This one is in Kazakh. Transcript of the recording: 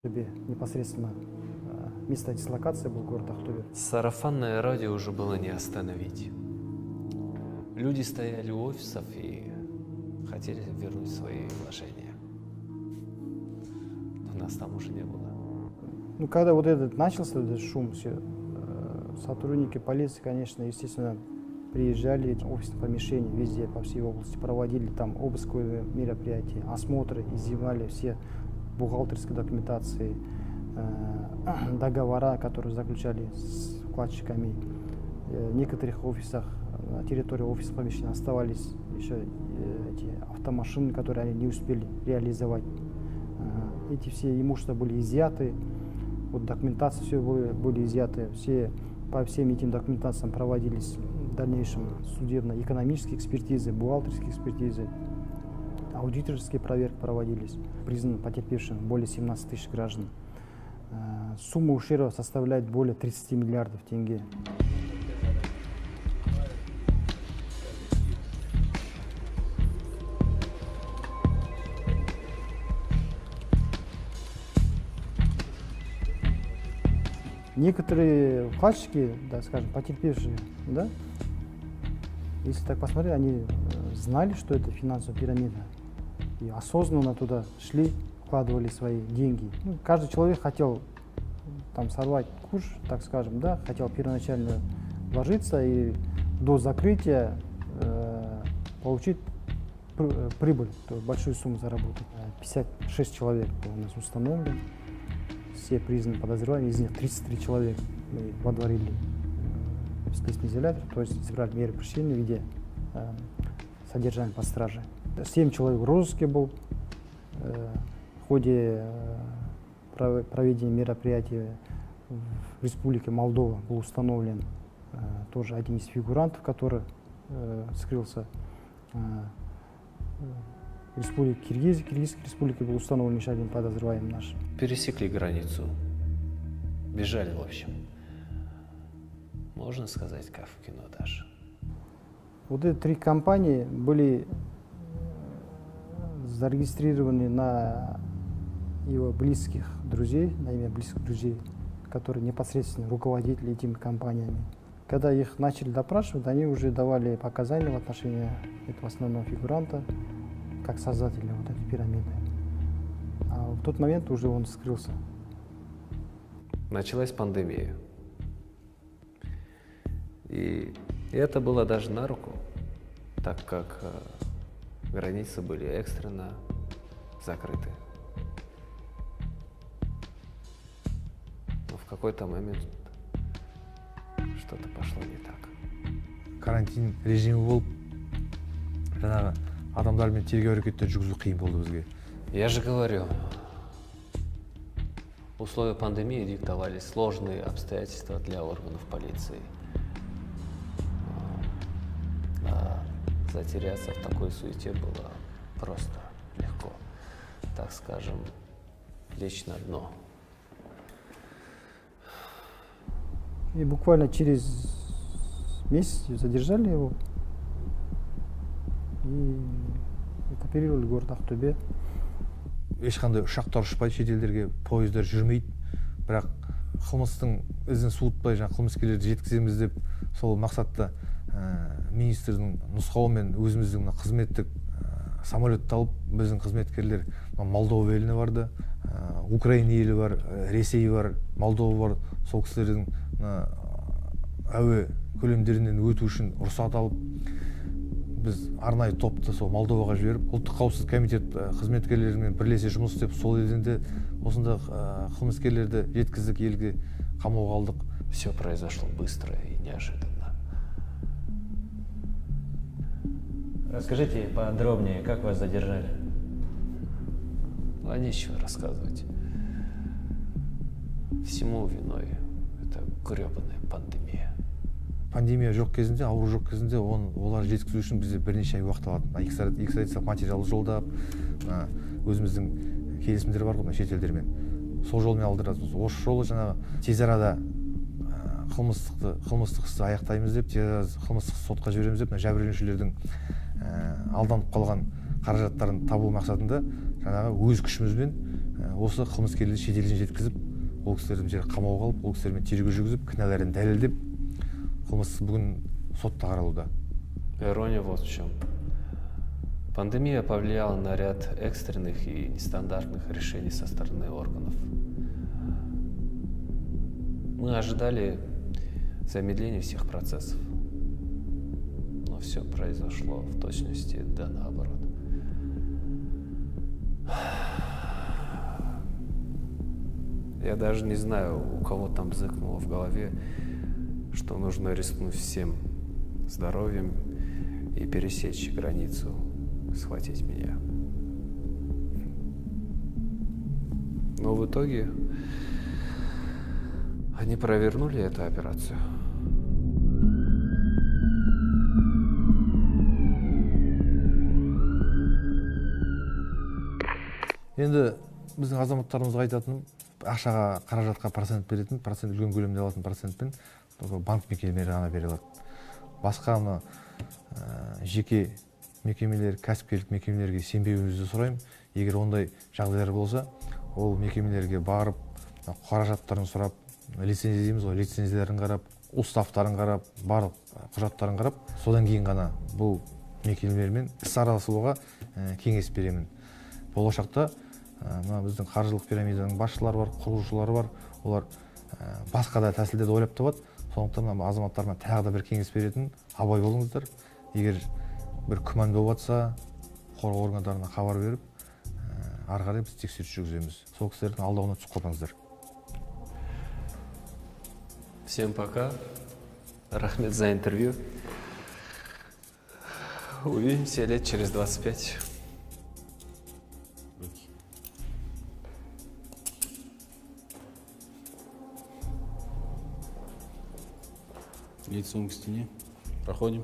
Непосредственно место дислокации был город Ахтубе. Сарафанное радио уже было не остановить. Люди стояли у офисов и хотели вернуть свои вложения. Но нас там уже не было. Ну, когда вот этот начался, этот шум, все, сотрудники полиции, конечно, естественно, приезжали, офисные помещения везде, по всей области проводили там обысковые мероприятия, осмотры, изъявляли все бухгалтерской документации, договора, которые заключали с вкладчиками. В некоторых офисах, на территории офисных помещений оставались еще эти автомашины, которые они не успели реализовать. Эти все имущества были изъяты, вот документация все были изъяты, по всем этим документациям проводились в дальнейшем судебно-экономические экспертизы, бухгалтерские экспертизы. Аудиторские проверки проводились. Признано потерпевшим более 17 тысяч граждан. Сумма ущерба составляет более 30 миллиардов тенге. Некоторые вкладчики, да, скажем, потерпевшие, да, если так посмотреть, они знали, что это финансовая пирамида. И осознанно туда шли, вкладывали свои деньги. Ну, каждый человек хотел там сорвать куш, так скажем, да, хотел первоначально вложиться и до закрытия получить прибыль, то есть большую сумму заработать. 56 человек у нас установлен, все признаны подозреваемыми, из них 33 человека мы водворили в следственный изолятор, то есть избрали меры пресечения в виде содержания под стражей. 7 человек в розыске был. В ходе проведения мероприятия в Республике Молдова был установлен тоже один из фигурантов, который скрылся. В Республике Киргизской Республике был установлен еще один подозреваемый наш. Пересекли границу. Бежали, в общем. Можно сказать, как в кино даже. Вот эти 3 компании были зарегистрированы на его близких друзей, на имя близких друзей, которые непосредственно руководители этими компаниями. Когда их начали допрашивать, они уже давали показания в отношении этого основного фигуранта, как создателя вот этой пирамиды. А в тот момент уже он скрылся. Началась пандемия. И это было даже на руку, так как границы были экстренно закрыты. Но в какой-то момент что-то пошло не так. Карантин режимі болып, жаңағы адамдармен тергеу әрекеттер жүргізу қиын болды бізге. Я же говорю, условия пандемии диктовали сложные обстоятельства для органов полиции. Затеряться в такой суете было просто легко. Так скажем, лечь на дно. И буквально через месяц задержали его и эвакуировали в город Ахтубе. Ешқандай ұшақтар ұшпайды, шетелдерге пойыздар жүрмейді. Бірақ қылмыстың ізін суытпай, қылмыскерлерді жеткіземіз деп сол мақсатта министрдің нұсқауымен өзіміздің қызметтік самолетті алып, біздің қызметкерлер Молдова еліне барды, Украина елі бар, Ресей бар, Молдова бар. Сол кісілердің әуе көлемдерінен өту үшін рұқсат алып, біз арнайы топты сол Молдоваға жіберіп, ұлттық қауіпсіздік комитет қызметкерлерімен бірлесе жұмыс істеп, сол елден де осында қылмыскерлерді жеткіздік, елге қамауға алдық. Все произошло быстро и неожиданно. Расскажите подробнее, как вас задержали? А нечего рассказывать. Всему виной это гребаная пандемия. Пандемия жоқ кезінде, ауру жоқ кезінде, олар жеткізу үшін бізде бірнеше ай уақыт алады. Экстрадициялық материал жолдап, өзіміздің келісімдер бар ғой шетелдермен. Сол жолмен алдырамыз. Осы жолы жаңағы тез арада қылмыстық істі аяқтаймыз деп, қылмыстық сотқа жібереміз деп, жәбірленушілердің алданып қалған қаражаттарын табу мақсатында жаңағы өз күшімізбен осы қылмыскерлерді шетелден жеткізіп, ол кісілерді мына жерге қамауға алып, ол кісілермен тергеу жүргізіп, кінәларын дәлелдеп, қылмыс бүгін сотта қаралуда. Ирония вот в чем. Пандемия повлияла на ряд экстренных и нестандартных решений со стороны органов. Мы ожидали замедления всех процессов, но все произошло в точности да наоборот. Я даже не знаю, у кого там зыкнуло в голове, что нужно рискнуть всем здоровьем и пересечь границу, схватить меня. Но в итоге они провернули эту операцию. Енді біздің азаматтарымызға айтатыным, ақшаға, қаражатқа процент беретін, процент үлкен көлемде алатын процентпен банк мекемелері ғана бере алады. Басқа жеке мекемелер, кәсіпкерлік мекемелерге сенбеуіңізді сұраймын. Егер ондай жағдайлар болса, ол мекемелерге барып, қаражаттарын сұрап, лицензия дейміз ғой, лицензияларын қарап, уставтарын қарап, барлық құжаттарын қарап, содан кейін ғана бұл мекемелермен іс араласуға кеңес беремін. Болашақта біздің қаржылық пирамиданың басшылары бар, құрушылары бар, олар басқа да тәсілдерді ойлап табады. Сондықтан азаматтарына тағы да бір кеңес беретін, абай болыңыздар. Егер бір күмән болып жатса, қорғау органдарына хабар беріп, ары қарай біз тексеріс жүргіземіз. Сол кісілердің алдауына түсіп қалмаңыздар. Всем пока. Рахмет за интервью. Увидимся лет через 25. Лицом к стене. Проходим.